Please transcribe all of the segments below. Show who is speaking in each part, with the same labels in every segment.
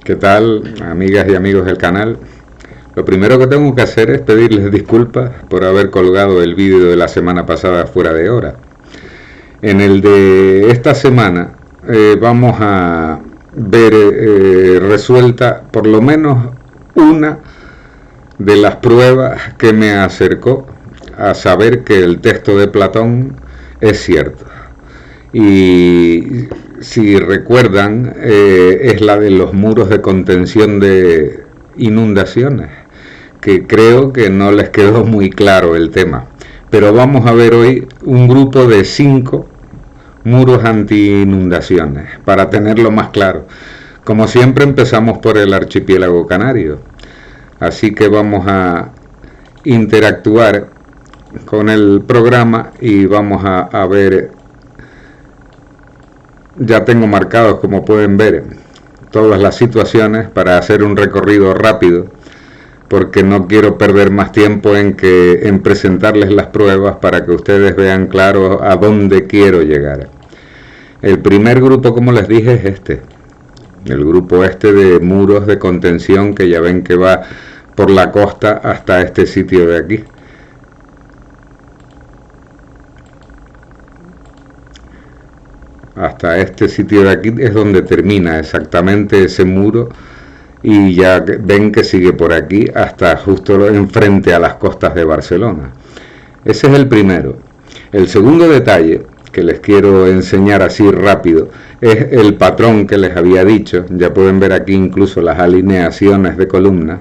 Speaker 1: ¿Qué tal, amigas y amigos del canal? Lo primero que tengo que hacer es pedirles disculpas por haber colgado el vídeo de la semana pasada fuera de hora. En el de esta semana vamos a ver resuelta por lo menos una de las pruebas que me acercó a saber que el texto de Platón es cierto. Y si recuerdan, es la de los muros de contención de inundaciones, que creo que no les quedó muy claro el tema. Pero vamos a ver hoy un grupo de 5 muros anti-inundaciones, para tenerlo más claro. Como siempre empezamos por el archipiélago canario, así que vamos a interactuar con el programa y vamos a ver. Ya tengo marcados, como pueden ver, todas las situaciones para hacer un recorrido rápido, porque no quiero perder más tiempo en presentarles las pruebas para que ustedes vean claro a dónde quiero llegar. El primer grupo, como les dije, es este, el grupo de muros de contención, que ya ven que va por la costa hasta este sitio de aquí. Hasta este sitio de aquí es donde termina exactamente ese muro, y ya ven que sigue por aquí hasta justo enfrente a las costas de Barcelona. Ese es el primero. El segundo detalle que les quiero enseñar así rápido es el patrón que les había dicho. Ya pueden ver aquí incluso las alineaciones de columnas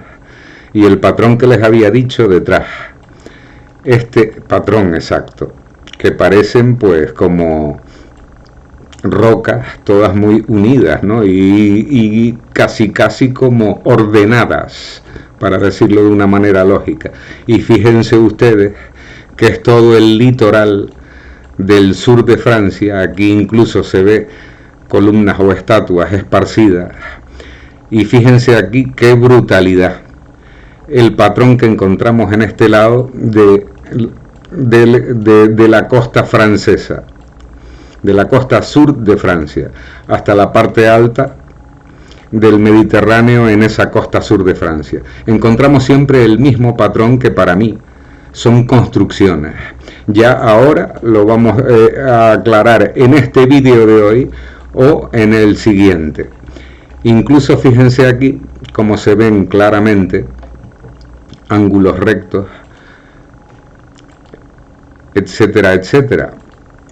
Speaker 1: y el patrón que les había dicho detrás. Este patrón exacto, que parecen pues como rocas todas muy unidas, ¿no? Y casi como ordenadas, para decirlo de una manera lógica. Y fíjense ustedes que es todo el litoral del sur de Francia. Aquí incluso se ve columnas o estatuas esparcidas. Y fíjense aquí qué brutalidad el patrón que encontramos en este lado de la costa francesa, de la costa sur de Francia, hasta la parte alta del Mediterráneo en esa costa sur de Francia. Encontramos siempre el mismo patrón, que para mí son construcciones. Ya ahora lo vamos a aclarar en este vídeo de hoy o en el siguiente. Incluso fíjense aquí cómo se ven claramente ángulos rectos, etcétera, etcétera,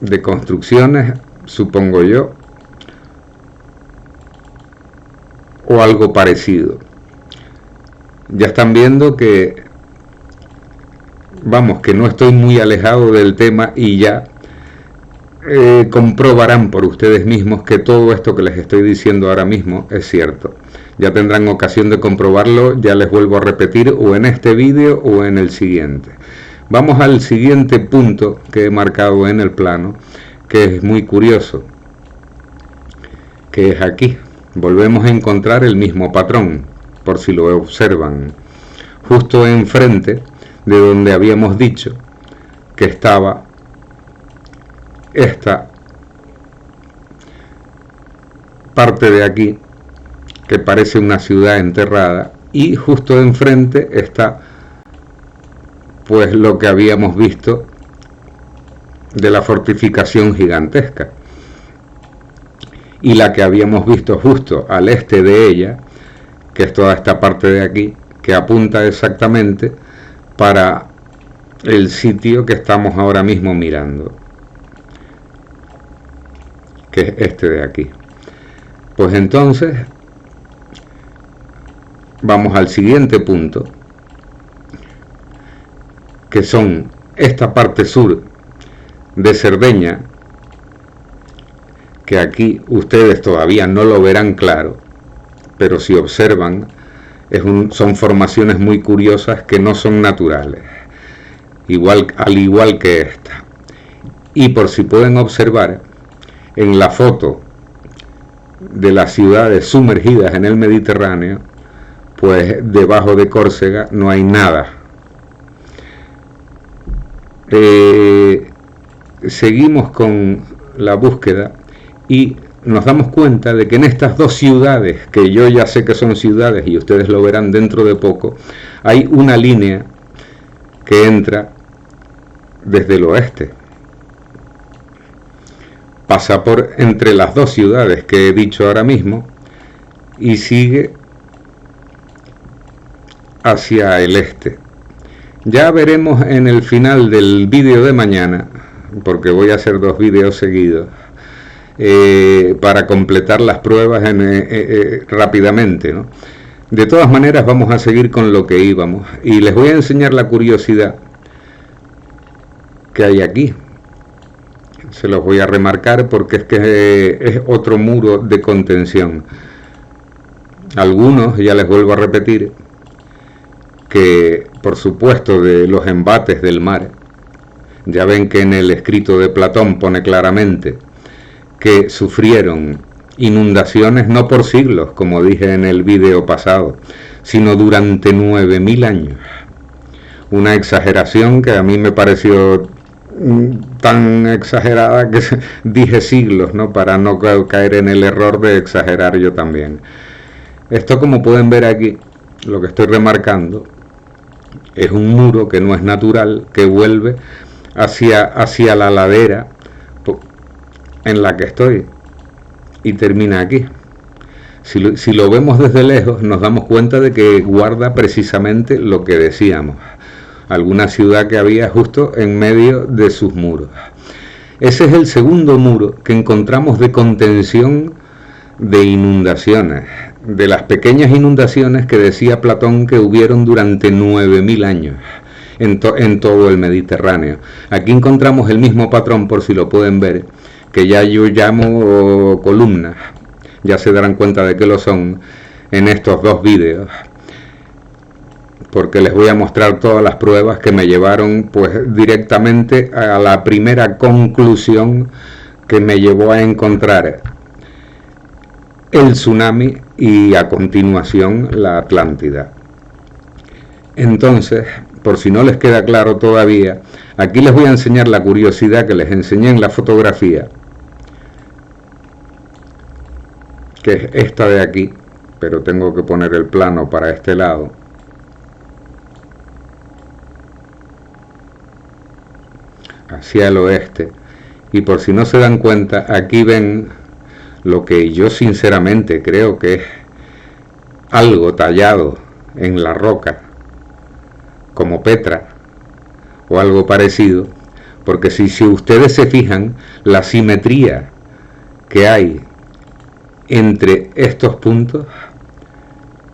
Speaker 1: de construcciones, supongo yo, o algo parecido. Ya están viendo que, vamos, que no estoy muy alejado del tema, y ya comprobarán por ustedes mismos que todo esto que les estoy diciendo ahora mismo es cierto. Ya tendrán ocasión de comprobarlo, ya les vuelvo a repetir, o en este vídeo o en el siguiente. Vamos al siguiente punto que he marcado en el plano, que es muy curioso, que es aquí. Volvemos a encontrar el mismo patrón, por si lo observan, justo enfrente de donde habíamos dicho que estaba esta parte de aquí, que parece una ciudad enterrada, y justo enfrente está pues lo que habíamos visto de la fortificación gigantesca, y la que habíamos visto justo al este de ella, que es toda esta parte de aquí, que apunta exactamente para el sitio que estamos ahora mismo mirando, que es este de aquí. Pues entonces vamos al siguiente punto, que son esta parte sur de Cerdeña, que aquí ustedes todavía no lo verán claro, pero si observan, son formaciones muy curiosas que no son naturales, al igual que esta. Y por si pueden observar, en la foto de las ciudades sumergidas en el Mediterráneo, pues debajo de Córcega no hay nada. Seguimos con la búsqueda y nos damos cuenta de que en estas dos ciudades, que yo ya sé que son ciudades y ustedes lo verán dentro de poco, hay una línea que entra desde el oeste. Pasa por entre las dos ciudades que he dicho ahora mismo y sigue hacia el este. Ya veremos en el final del vídeo de mañana, porque voy a hacer 2 vídeos seguidos, para completar las pruebas rápidamente, ¿no? De todas maneras vamos a seguir con lo que íbamos y les voy a enseñar la curiosidad que hay aquí. Se los voy a remarcar porque es que es otro muro de contención. Algunos, ya les vuelvo a repetir, que por supuesto de los embates del mar, ya ven que en el escrito de Platón pone claramente que sufrieron inundaciones no por siglos, como dije en el vídeo pasado, sino durante 9000 años. Una exageración que a mí me pareció tan exagerada que dije siglos, ¿no? Para no caer en el error de exagerar yo también. Esto, como pueden ver aquí, lo que estoy remarcando, es un muro que no es natural, que vuelve hacia la ladera en la que estoy y termina aquí. Si lo vemos desde lejos, nos damos cuenta de que guarda precisamente lo que decíamos, alguna ciudad que había justo en medio de sus muros. Ese es el segundo muro que encontramos de contención de inundaciones, de las pequeñas inundaciones que decía Platón que hubieron durante 9000 años en todo el Mediterráneo. Aquí encontramos el mismo patrón, por si lo pueden ver, que ya yo llamo columnas. Ya se darán cuenta de que lo son en estos 2 vídeos, porque les voy a mostrar todas las pruebas que me llevaron pues directamente a la primera conclusión que me llevó a encontrar el tsunami y a continuación la Atlántida. Entonces, por si no les queda claro todavía, aquí les voy a enseñar la curiosidad que les enseñé en la fotografía, que es esta de aquí, pero tengo que poner el plano para este lado. Hacia el oeste. Y por si no se dan cuenta, aquí ven lo que yo sinceramente creo que es algo tallado en la roca, como Petra o algo parecido, porque si ustedes se fijan, la simetría que hay entre estos puntos,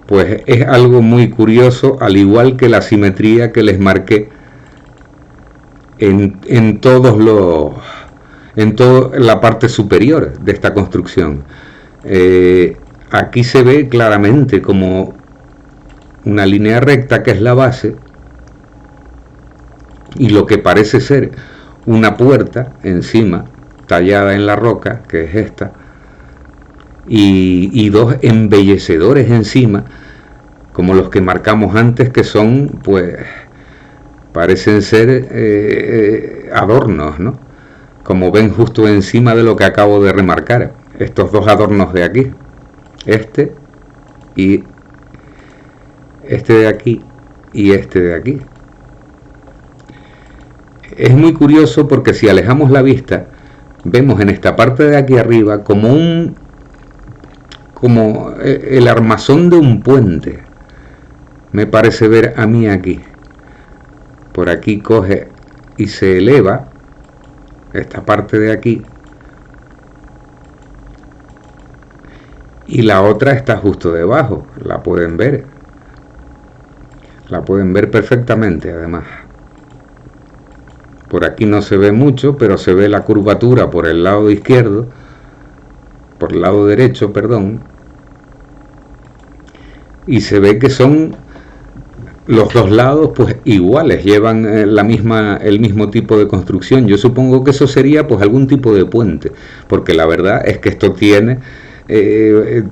Speaker 1: pues es algo muy curioso, al igual que la simetría que les marqué en toda la parte superior de esta construcción. Aquí se ve claramente como una línea recta, que es la base, y lo que parece ser una puerta encima, tallada en la roca, que es esta, y 2 embellecedores encima, como los que marcamos antes, que son, pues, parecen ser adornos, ¿no? Como ven justo encima de lo que acabo de remarcar, estos 2 adornos de aquí, este y este de aquí y este de aquí. Es muy curioso porque si alejamos la vista, vemos en esta parte de aquí arriba como el armazón de un puente. Me parece ver a mí aquí. Por aquí coge y se eleva esta parte de aquí, y la otra está justo debajo. La pueden ver perfectamente. Además, por aquí no se ve mucho, pero se ve la curvatura por el lado izquierdo, por el lado derecho, perdón, y se ve que son los 2 lados pues iguales, llevan el mismo tipo de construcción. Yo supongo que eso sería pues algún tipo de puente, porque la verdad es que esto tiene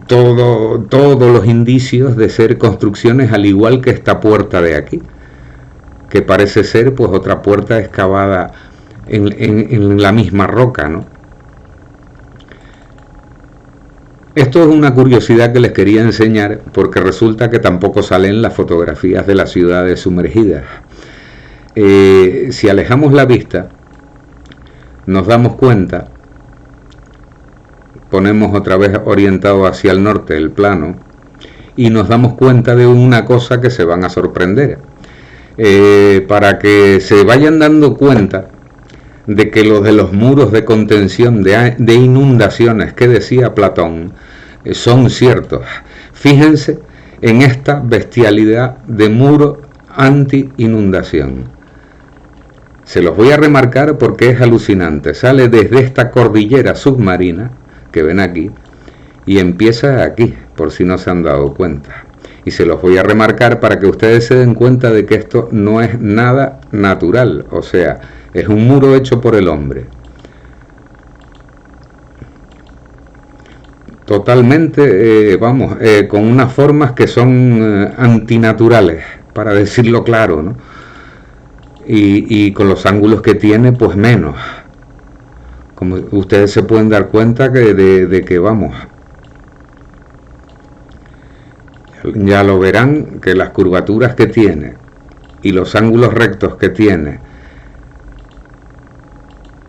Speaker 1: todos los indicios de ser construcciones, al igual que esta puerta de aquí, que parece ser pues otra puerta excavada en la misma roca, ¿no? Esto es una curiosidad que les quería enseñar porque resulta que tampoco salen las fotografías de las ciudades sumergidas. Si alejamos la vista, nos damos cuenta, ponemos otra vez orientado hacia el norte el plano y nos damos cuenta de una cosa que se van a sorprender. Para que se vayan dando cuenta de que lo de los muros de contención de inundaciones que decía Platón son ciertos. Fíjense en esta bestialidad de muro anti-inundación. Se los voy a remarcar porque es alucinante. Sale desde esta cordillera submarina que ven aquí y empieza aquí, por si no se han dado cuenta. Y se los voy a remarcar para que ustedes se den cuenta de que esto no es nada natural, o sea, es un muro hecho por el hombre. Totalmente, con unas formas que son antinaturales, para decirlo claro, ¿no? Y con los ángulos que tiene, pues menos. Como ustedes se pueden dar cuenta de que vamos, ya lo verán, que las curvaturas que tiene y los ángulos rectos que tiene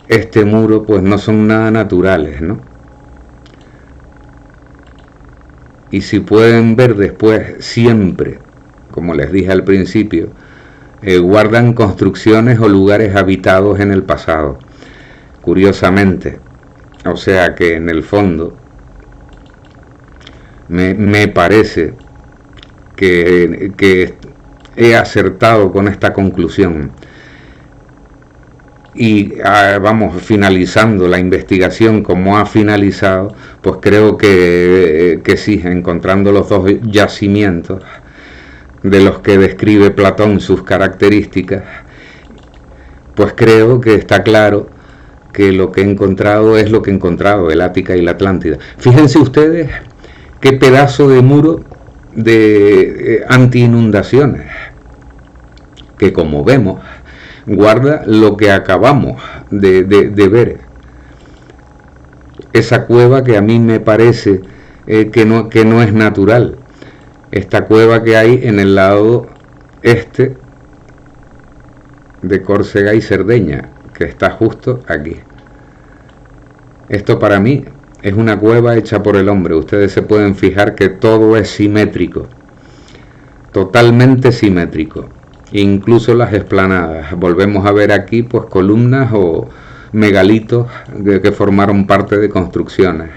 Speaker 1: este muro, pues no son nada naturales, ¿no? Y si pueden ver después, siempre, como les dije al principio, guardan construcciones o lugares habitados en el pasado, curiosamente. O sea que en el fondo me parece que he acertado con esta conclusión. Y vamos, finalizando la investigación como ha finalizado, pues creo que sí, encontrando los dos yacimientos de los que describe Platón sus características, pues creo que está claro que lo que he encontrado es lo que he encontrado, el Ática y la Atlántida. Fíjense ustedes qué pedazo de muro de anti-inundaciones, que como vemos guarda lo que acabamos de ver. Esa cueva que a mí me parece que no es natural. Esta cueva que hay en el lado este de Córcega y Cerdeña, que está justo aquí. Esto para mí es una cueva hecha por el hombre. Ustedes se pueden fijar que todo es simétrico, totalmente simétrico. Incluso las esplanadas. Volvemos a ver aquí pues columnas o megalitos que formaron parte de construcciones.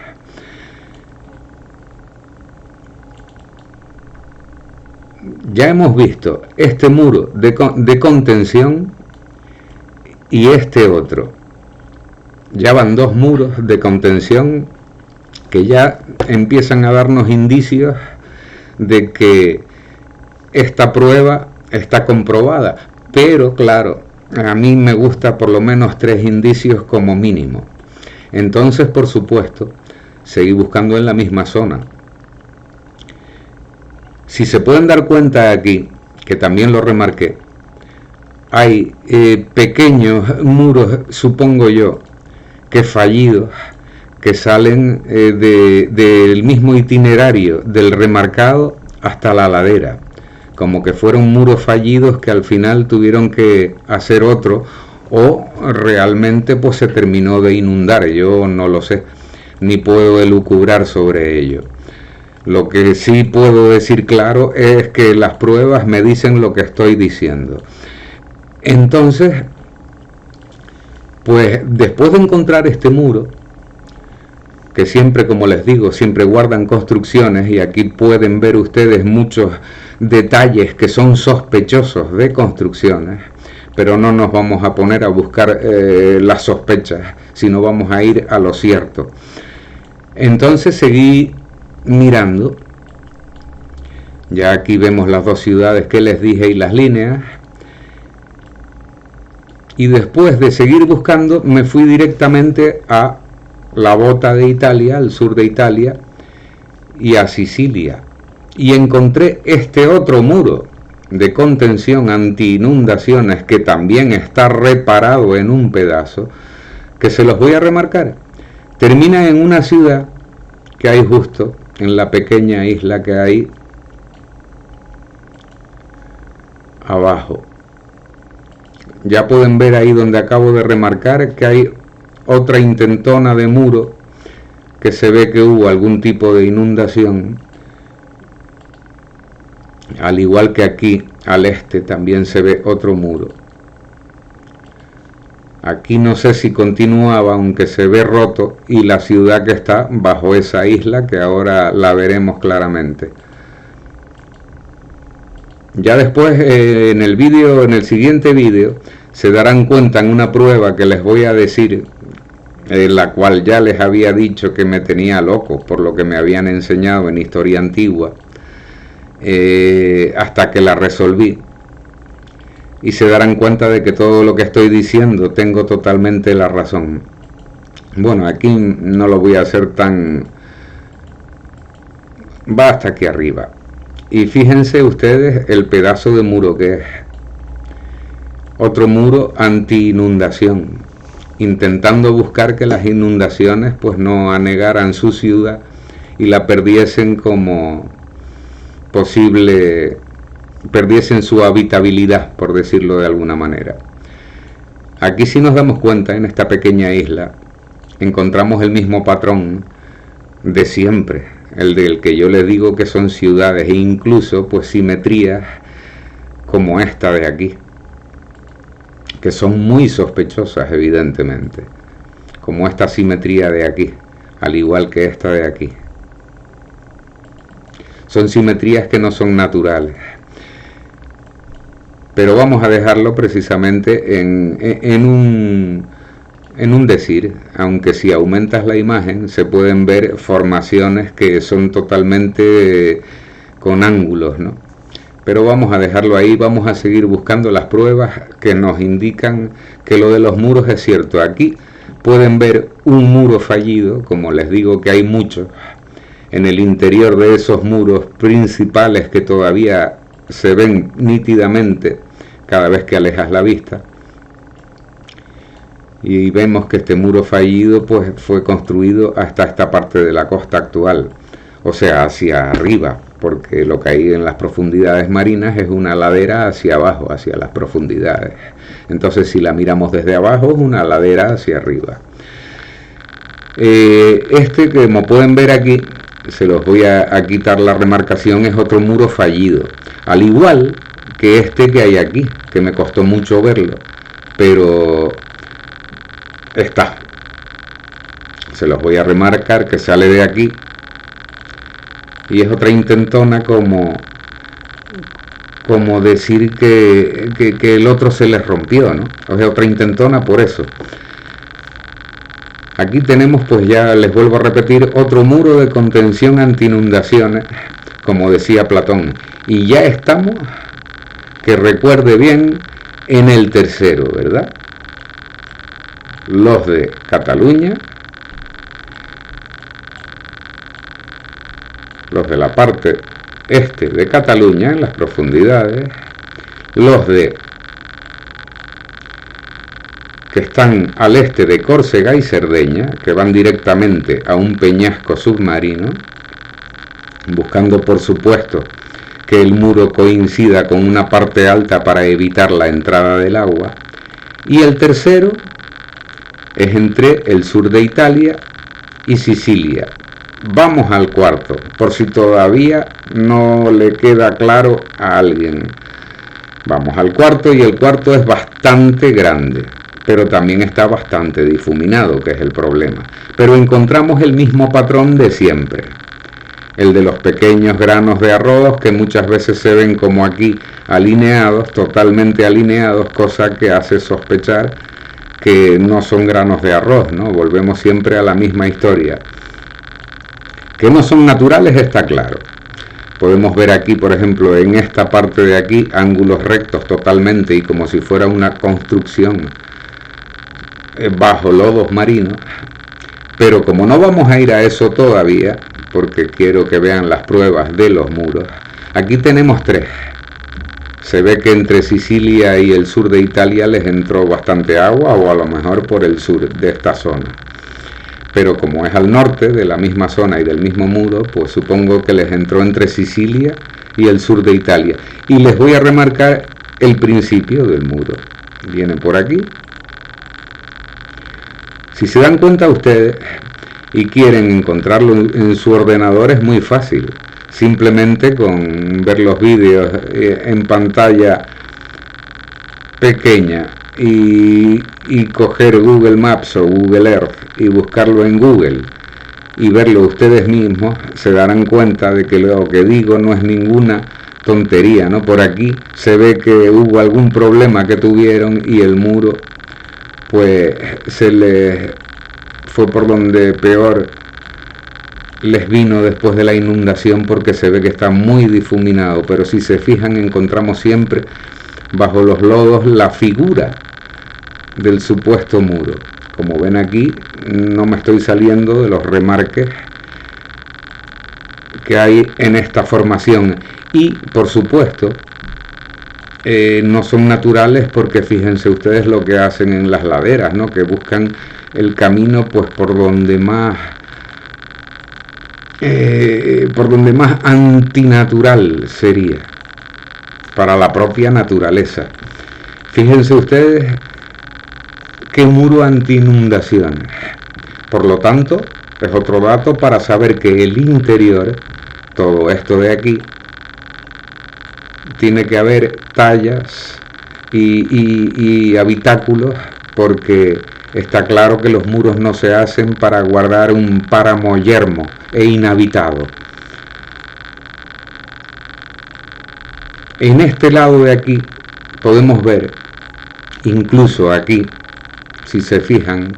Speaker 1: Ya hemos visto este muro de contención y este otro. Ya van dos muros de contención que ya empiezan a darnos indicios de que esta prueba está comprobada, pero claro, a mí me gusta por lo menos 3 indicios como mínimo. Entonces, por supuesto, seguí buscando en la misma zona. Si se pueden dar cuenta aquí, que también lo remarqué, hay pequeños muros, supongo yo, que fallidos, que salen del mismo itinerario del remarcado hasta la ladera, como que fueron muros fallidos que al final tuvieron que hacer otro, o realmente pues se terminó de inundar. Yo no lo sé, ni puedo elucubrar sobre ello. Lo que sí puedo decir claro es que las pruebas me dicen lo que estoy diciendo. Entonces, pues después de encontrar este muro, que siempre, como les digo, siempre guardan construcciones, y aquí pueden ver ustedes muchos detalles que son sospechosos de construcciones, pero no nos vamos a poner a buscar las sospechas, sino vamos a ir a lo cierto. Entonces seguí mirando, ya aquí vemos las dos ciudades que les dije y las líneas, y después de seguir buscando me fui directamente a la bota de Italia, al sur de Italia, y a Sicilia, y encontré este otro muro de contención anti-inundaciones que también está reparado en un pedazo, que se los voy a remarcar. Termina en una ciudad que hay justo en la pequeña isla que hay abajo. Ya pueden ver ahí donde acabo de remarcar que hay otra intentona de muro, que se ve que hubo algún tipo de inundación. Al igual que aquí al este también se ve otro muro. Aquí no sé si continuaba, aunque se ve roto, y la ciudad que está bajo esa isla, que ahora la veremos claramente. Ya después en el siguiente vídeo se darán cuenta en una prueba que les voy a decir, la cual ya les había dicho que me tenía loco por lo que me habían enseñado en historia antigua, hasta que la resolví. Y se darán cuenta de que todo lo que estoy diciendo tengo totalmente la razón. Bueno, aquí no lo voy a hacer tan... va hasta aquí arriba. Y fíjense ustedes el pedazo de muro que es. Otro muro anti-inundación, intentando buscar que las inundaciones pues no anegaran su ciudad y la perdiesen como posible... perdiesen su habitabilidad, por decirlo de alguna manera. Aquí sí nos damos cuenta, en esta pequeña isla encontramos el mismo patrón de siempre, el del que yo les digo que son ciudades, e incluso pues simetrías como esta de aquí, que son muy sospechosas evidentemente, como esta simetría de aquí, al igual que esta de aquí. Son simetrías que no son naturales. Pero vamos a dejarlo precisamente en un decir, aunque si aumentas la imagen se pueden ver formaciones que son totalmente con ángulos, ¿no? Pero vamos a dejarlo ahí, vamos a seguir buscando las pruebas que nos indican que lo de los muros es cierto. Aquí pueden ver un muro fallido, como les digo que hay muchos, en el interior de esos muros principales que todavía se ven nítidamente cada vez que alejas la vista, y vemos que este muro fallido pues fue construido hasta esta parte de la costa actual, o sea, hacia arriba, porque lo que hay en las profundidades marinas es una ladera hacia abajo, hacia las profundidades. Entonces si la miramos desde abajo es una ladera hacia arriba. Este, como pueden ver aquí, se los voy a quitar la remarcación, es otro muro fallido, al igual que este que hay aquí, que me costó mucho verlo, pero está. Se los voy a remarcar, que sale de aquí y es otra intentona como decir que el otro se les rompió, ¿no? O sea, otra intentona por eso. Aquí tenemos, pues ya les vuelvo a repetir, otro muro de contención anti inundaciones, como decía Platón, y ya estamos, que recuerde bien, en el tercero, ¿verdad? Los de Cataluña, los de la parte este de Cataluña, en las profundidades, los de que están al este de Córcega y Cerdeña, que van directamente a un peñasco submarino, buscando por supuesto que el muro coincida con una parte alta para evitar la entrada del agua, y el tercero es entre el sur de Italia y Sicilia. Vamos al cuarto, por si todavía no le queda claro a alguien. Vamos al cuarto, y el cuarto es bastante grande, pero también está bastante difuminado, que es el problema. Pero encontramos el mismo patrón de siempre, el de los pequeños granos de arroz, que muchas veces se ven como aquí alineados, totalmente alineados, cosa que hace sospechar que no son granos de arroz, ¿no? Volvemos siempre a la misma historia. Que no son naturales está claro. Podemos ver aquí, por ejemplo, en esta parte de aquí, ángulos rectos totalmente y como si fuera una construcción bajo lodos marinos. Pero como no vamos a ir a eso todavía, porque quiero que vean las pruebas de los muros, aquí tenemos tres. Se ve que entre Sicilia y el sur de Italia les entró bastante agua, o a lo mejor por el sur de esta zona. pero como es al norte de la misma zona y del mismo muro, pues supongo que les entró entre Sicilia y el sur de Italia. Y les voy a remarcar el principio del muro. Viene por aquí. Si se dan cuenta ustedes y quieren encontrarlo en su ordenador, es muy fácil. Simplemente con ver los vídeos en pantalla pequeña y coger Google Maps o Google Earth y buscarlo en Google y verlo ustedes mismos, se darán cuenta de que lo que digo no es ninguna tontería, ¿no? Por aquí se ve que hubo algún problema que tuvieron y el muro pues se les fue por donde peor les vino después de la inundación, porque se ve que está muy difuminado, pero si se fijan encontramos siempre bajo los lodos la figura del supuesto muro. Como ven aquí, no me estoy saliendo de los remarques que hay en esta formación, y por supuesto no son naturales, porque fíjense ustedes lo que hacen en las laderas, ¿no? Que buscan el camino pues por donde más antinatural sería para la propia naturaleza. Fíjense ustedes qué muro anti-inundaciones. Por lo tanto, es otro dato para saber que el interior, todo esto de aquí, tiene que haber tallas y habitáculos, porque está claro que los muros no se hacen para guardar un páramo yermo e inhabitado. En este lado de aquí podemos ver, incluso aquí, si se fijan,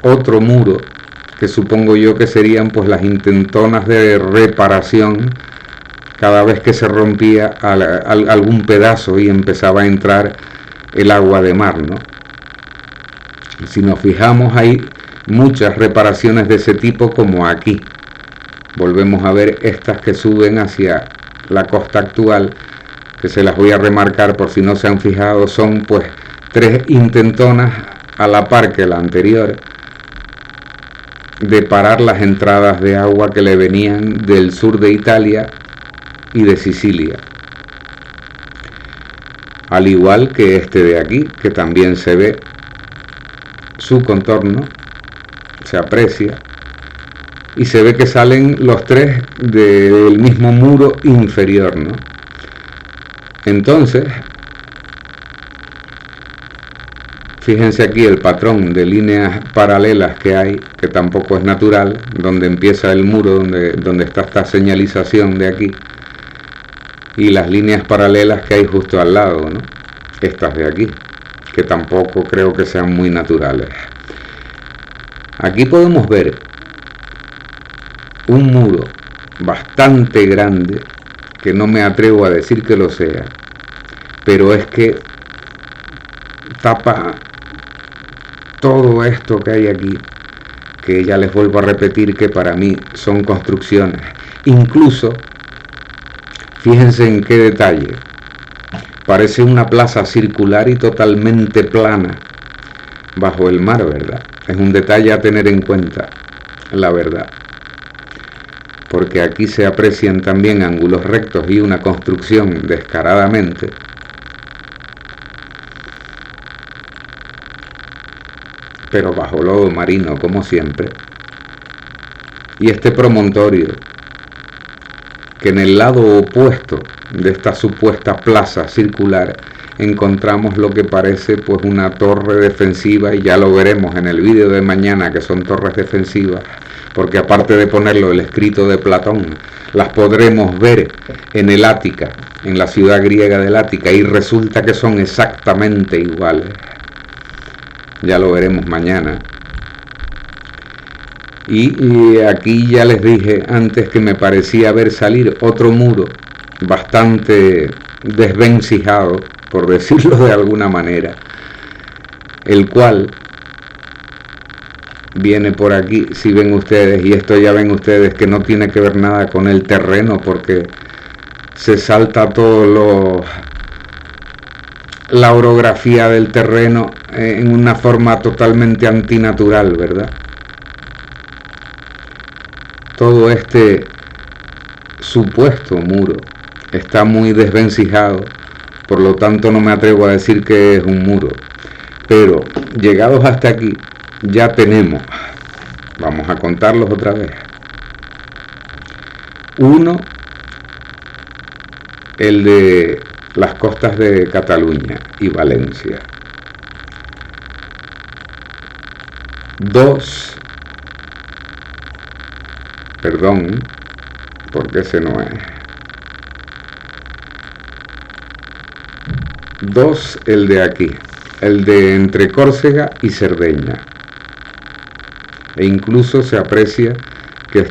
Speaker 1: otro muro que supongo yo que serían pues las intentonas de reparación cada vez que se rompía algún pedazo y empezaba a entrar el agua de mar, ¿no? Si nos fijamos, hay muchas reparaciones de ese tipo, como aquí. Volvemos a ver estas que suben hacia la costa actual, que se las voy a remarcar por si no se han fijado. Son pues 3 intentonas a la par que la anterior de parar las entradas de agua que le venían del sur de Italia y de Sicilia. Al igual que este de aquí, que también se ve su contorno, se aprecia, y se ve que salen los 3 del mismo muro inferior, ¿no? Entonces, fíjense aquí el patrón de líneas paralelas que hay, que tampoco es natural, donde empieza el muro, donde está esta señalización de aquí, y las líneas paralelas que hay justo al lado, ¿no? Estas de aquí, que tampoco creo que sean muy naturales. Aquí podemos ver un muro bastante grande, que no me atrevo a decir que lo sea, pero es que tapa todo esto que hay aquí, que ya les vuelvo a repetir que para mí son construcciones. Incluso, fíjense en qué detalle, parece una plaza circular y totalmente plana bajo el mar, ¿verdad? Es un detalle a tener en cuenta, la verdad, porque aquí se aprecian también ángulos rectos y una construcción descaradamente. Pero bajo lodo marino, como siempre. Y este promontorio, que en el lado opuesto de esta supuesta plaza circular encontramos lo que parece pues una torre defensiva, y ya lo veremos en el vídeo de mañana que son torres defensivas, porque aparte de ponerlo el escrito de Platón, las podremos ver en el Ática, en la ciudad griega del Ática, y resulta que son exactamente iguales. Ya lo veremos mañana. Y aquí ya les dije antes que me parecía ver salir otro muro bastante desvencijado, por decirlo de alguna manera, el cual viene por aquí, si ven ustedes, y esto ya ven ustedes que no tiene que ver nada con el terreno, porque se salta todo la orografía del terreno en una forma totalmente antinatural, ¿verdad? todo este supuesto muro está muy desvencijado, por lo tanto no me atrevo a decir que es un muro, pero llegados hasta aquí ya tenemos, vamos a contarlos otra vez. 1, el de las costas de Cataluña y Valencia. 2, perdón, porque ese no es. 2, el de aquí, el de entre Córcega y Cerdeña. E incluso se aprecia que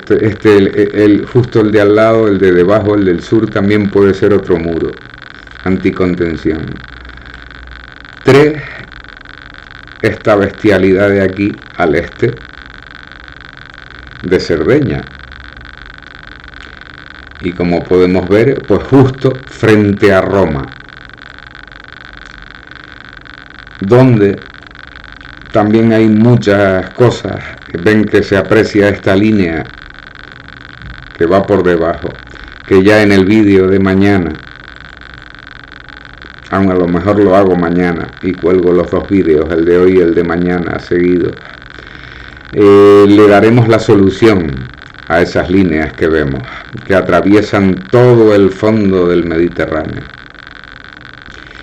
Speaker 1: justo el de al lado, el de debajo, el del sur, también puede ser otro muro anticontención. 3, esta bestialidad de aquí al este de Cerdeña. Y como podemos ver, pues justo frente a Roma, donde también hay muchas cosas. Ven que se aprecia esta línea que va por debajo, que ya en el vídeo de mañana, aún a lo mejor lo hago mañana y cuelgo los 2 vídeos, el de hoy y el de mañana seguidos, le daremos la solución a esas líneas que vemos, que atraviesan todo el fondo del Mediterráneo.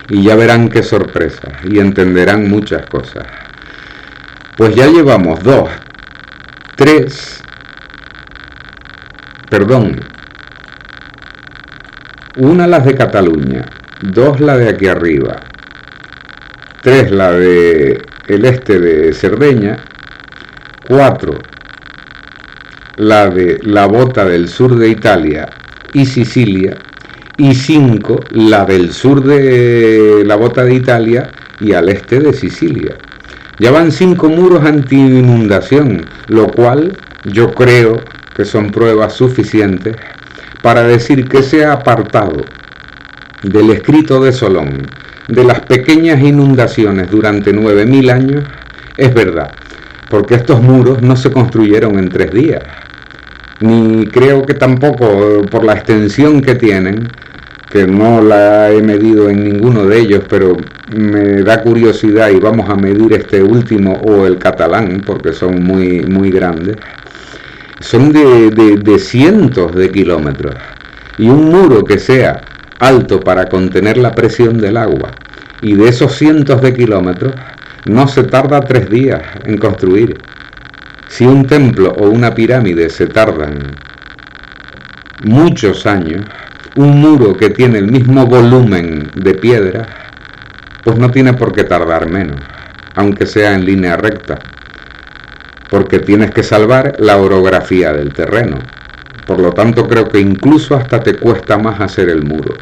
Speaker 1: Y ya verán qué sorpresas y entenderán muchas cosas. Pues ya llevamos 1 las de Cataluña, 2 la de aquí arriba, 3 la de el este de Cerdeña, 4 la de la bota del sur de Italia y Sicilia, y 5 la del sur de la bota de Italia y al este de Sicilia. Ya van 5 muros anti-inundación, lo cual yo creo que son pruebas suficientes para decir que se ha apartado del escrito de Solón de las pequeñas inundaciones durante 9000 años. Es verdad, porque estos muros no se construyeron en 3 días, ni creo que tampoco por la extensión que tienen, que no la he medido en ninguno de ellos, pero me da curiosidad y vamos a medir este último o el catalán, porque son muy grandes. Son de cientos de kilómetros, y un muro que sea alto para contener la presión del agua, y de esos cientos de kilómetros, no se tarda 3 días en construir. Si un templo o una pirámide se tardan muchos años, un muro que tiene el mismo volumen de piedra, pues no tiene por qué tardar menos, aunque sea en línea recta, porque tienes que salvar la orografía del terreno. Por lo tanto, creo que incluso hasta te cuesta más hacer el muro.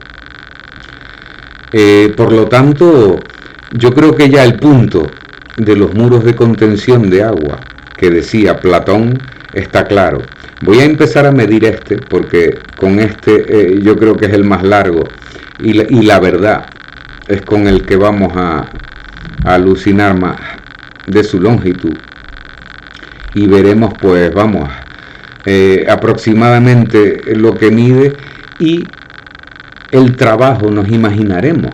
Speaker 1: Por lo tanto, yo creo que ya el punto de los muros de contención de agua que decía Platón está claro. Voy a empezar a medir este, porque con este yo creo que es el más largo, y la verdad es con el que vamos a alucinar más de su longitud, y veremos, pues vamos, aproximadamente lo que mide, y el trabajo, nos imaginaremos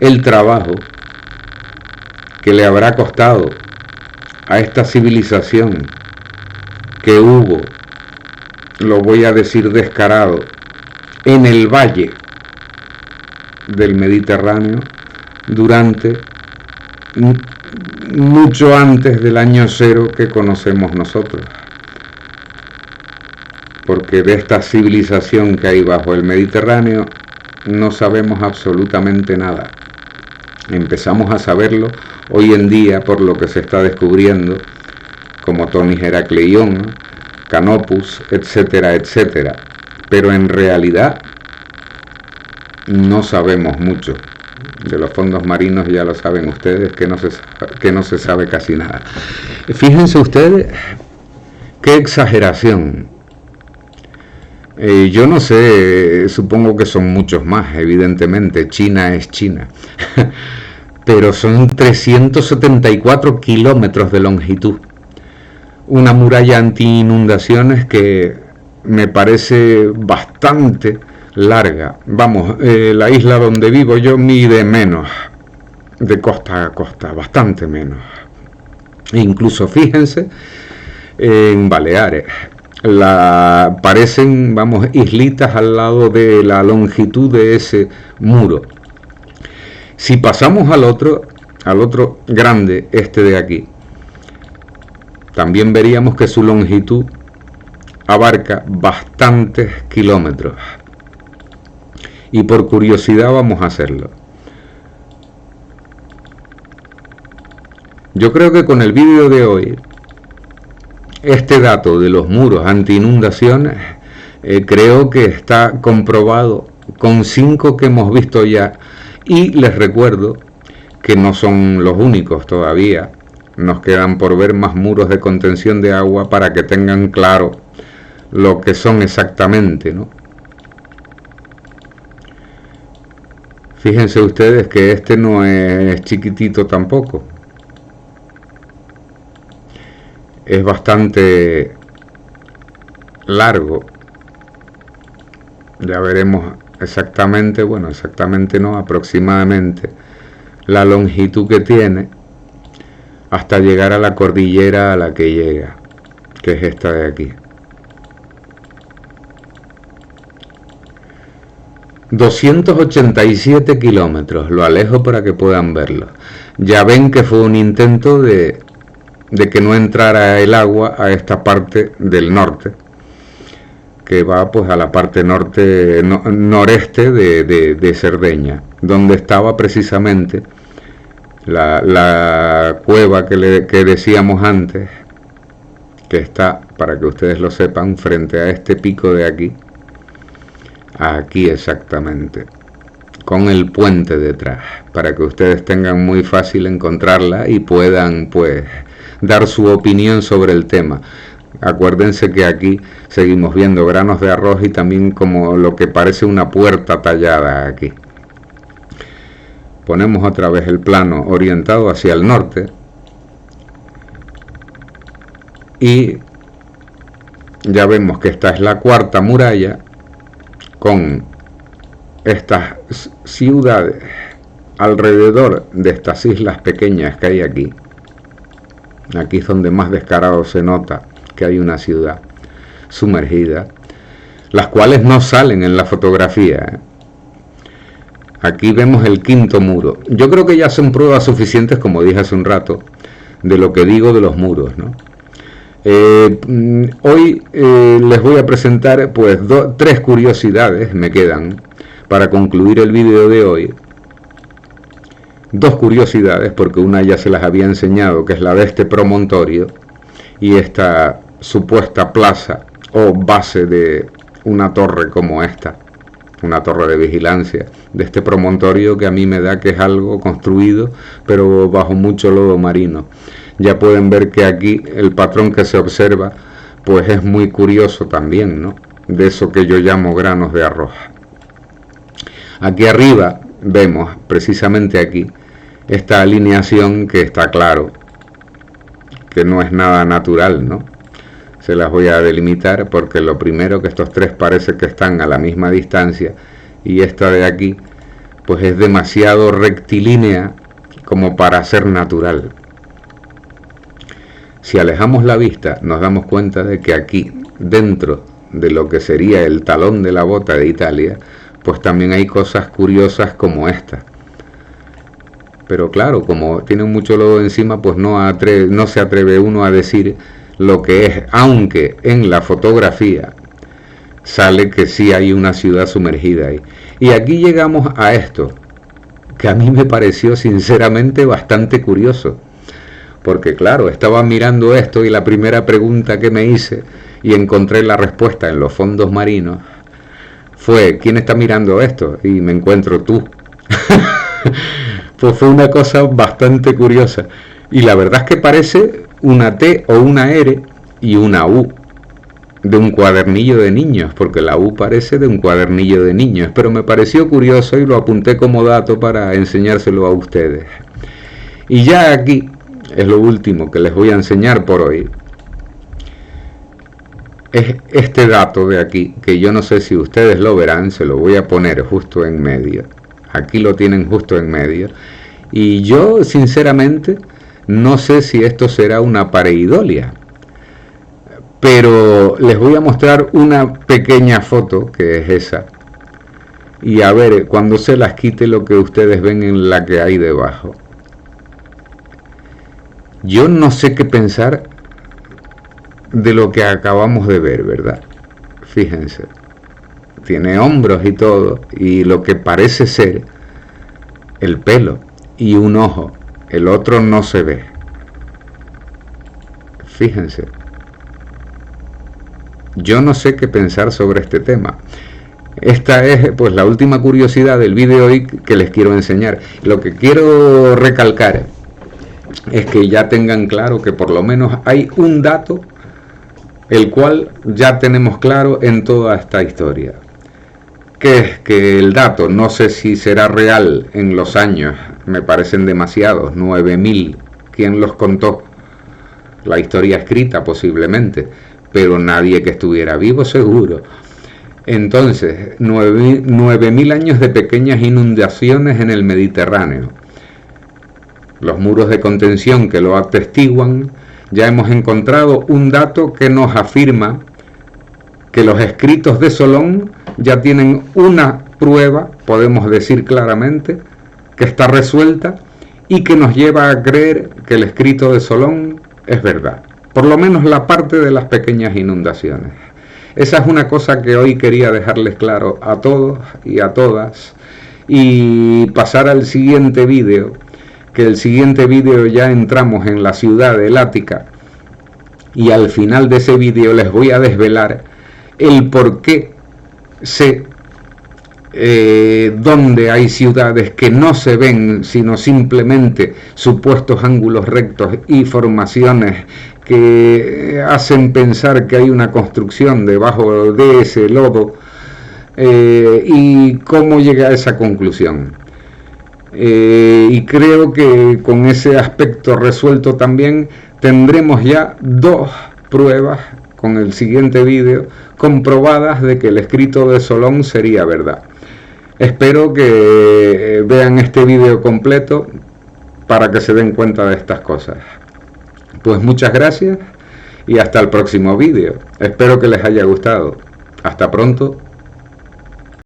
Speaker 1: el trabajo que le habrá costado a esta civilización que hubo, lo voy a decir descarado, en el valle del Mediterráneo durante mucho antes del año 0 que conocemos nosotros, porque de esta civilización que hay bajo el Mediterráneo no sabemos absolutamente nada. Empezamos a saberlo hoy en día por lo que se está descubriendo, como Tonis Heracleion, Canopus, etcétera, etcétera. Pero en realidad no sabemos mucho. De los fondos marinos ya lo saben ustedes, que no se sabe casi nada. Fíjense ustedes qué exageración. Yo no sé, supongo que son muchos más, evidentemente, China es China, pero son 374 kilómetros de longitud. una muralla anti-inundaciones que me parece bastante larga. Vamos, la isla donde vivo yo mide menos, de costa a costa, bastante menos. E incluso fíjense, en Baleares, parecen, vamos, islitas al lado de la longitud de ese muro. Si pasamos al otro grande, este de aquí, también veríamos que su longitud abarca bastantes kilómetros. Y por curiosidad vamos a hacerlo. Yo creo que con el vídeo de hoy, este dato de los muros anti-inundaciones, creo que está comprobado con 5 que hemos visto ya. Y les recuerdo que no son los únicos todavía. Nos quedan por ver más muros de contención de agua para que tengan claro lo que son exactamente, ¿no? Fíjense ustedes que este no es chiquitito tampoco. Es bastante largo. Ya veremos exactamente, bueno, exactamente no, aproximadamente la longitud que tiene hasta llegar a la cordillera a la que llega, que es esta de aquí. 287 kilómetros, lo alejo para que puedan verlo. Ya ven que fue un intento de que no entrara el agua a esta parte del norte, que va pues a la parte norte, noreste de Cerdeña, donde estaba precisamente la cueva que decíamos antes, que está, para que ustedes lo sepan, frente a este pico de aquí, exactamente, con el puente detrás, para que ustedes tengan muy fácil encontrarla y puedan pues dar su opinión sobre el tema. Acuérdense que aquí seguimos viendo granos de arroz y también como lo que parece una puerta tallada aquí. Ponemos otra vez el plano orientado hacia el norte y ya vemos que esta es la cuarta muralla con estas ciudades alrededor de estas islas pequeñas que hay aquí. Aquí es donde más descarado se nota que hay una ciudad sumergida, las cuales no salen en la fotografía. Aquí vemos el quinto muro. Yo creo que ya son pruebas suficientes, como dije hace un rato, de lo que digo de los muros, ¿no? Hoy les voy a presentar pues 3 curiosidades, me quedan, para concluir el vídeo de hoy. 2 curiosidades, porque una ya se las había enseñado, que es la de este promontorio y esta supuesta plaza o base de una torre como esta, una torre de vigilancia de este promontorio, que a mí me da que es algo construido pero bajo mucho lodo marino. Ya pueden ver que aquí el patrón que se observa pues es muy curioso también, ¿no? De eso que yo llamo granos de arroz. Aquí arriba vemos precisamente aquí esta alineación que está claro que no es nada natural, ¿no? Se las voy a delimitar porque lo primero, que estos 3 parece que están a la misma distancia y esta de aquí pues es demasiado rectilínea como para ser natural. Si alejamos la vista nos damos cuenta de que aquí, dentro de lo que sería el talón de la bota de Italia, pues también hay cosas curiosas como esta. Pero claro, como tiene mucho lodo encima, pues no se atreve uno a decir lo que es, aunque en la fotografía sale que sí hay una ciudad sumergida ahí. Y aquí llegamos a esto, que a mí me pareció sinceramente bastante curioso. Porque claro, estaba mirando esto y la primera pregunta que me hice, y encontré la respuesta en los fondos marinos, fue: ¿quién está mirando esto? Y me encuentro tú. Pues fue una cosa bastante curiosa. Y la verdad es que parece una T o una R y una U de un cuadernillo de niños, porque la U parece de un cuadernillo de niños, pero me pareció curioso y lo apunté como dato para enseñárselo a ustedes. Y ya aquí es lo último que les voy a enseñar por hoy. es este dato de aquí, que yo no sé si ustedes lo verán, se lo voy a poner justo en medio. Aquí lo tienen justo en medio. Y yo, sinceramente, no sé si esto será una pareidolia. Pero les voy a mostrar una pequeña foto, que es esa. Y a ver, cuando se las quite, lo que ustedes ven en la que hay debajo. Yo no sé qué pensar de lo que acabamos de ver, ¿verdad? Fíjense, tiene hombros y todo, y lo que parece ser el pelo y un ojo, el otro no se ve. Fíjense, yo no sé qué pensar sobre este tema. Esta es pues la última curiosidad del vídeo hoy que les quiero enseñar. Lo que quiero recalcar es que ya tengan claro que por lo menos hay un dato el cual ya tenemos claro en toda esta historia, que es que el dato, no sé si será real en los años, me parecen demasiados, 9000, ¿quién los contó? La historia escrita posiblemente, pero nadie que estuviera vivo seguro. Entonces, 9000 años de pequeñas inundaciones en el Mediterráneo. Los muros de contención que lo atestiguan. Ya hemos encontrado un dato que nos afirma que los escritos de Solón ya tienen una prueba, podemos decir claramente, que está resuelta y que nos lleva a creer que el escrito de Solón es verdad. Por lo menos la parte de las pequeñas inundaciones. Esa es una cosa que hoy quería dejarles claro a todos y a todas. Y pasar al siguiente vídeo, que el siguiente vídeo ya entramos en la ciudad del Ática, y al final de ese vídeo les voy a desvelar el por qué sé dónde hay ciudades que no se ven, sino simplemente supuestos ángulos rectos y formaciones que hacen pensar que hay una construcción debajo de ese lodo, y cómo llegué a esa conclusión. Y creo que con ese aspecto resuelto también tendremos ya 2 pruebas con el siguiente vídeo comprobadas de que el escrito de Solón sería verdad. Espero que vean este vídeo completo para que se den cuenta de estas cosas. Pues muchas gracias y hasta el próximo vídeo. Espero que les haya gustado. Hasta pronto.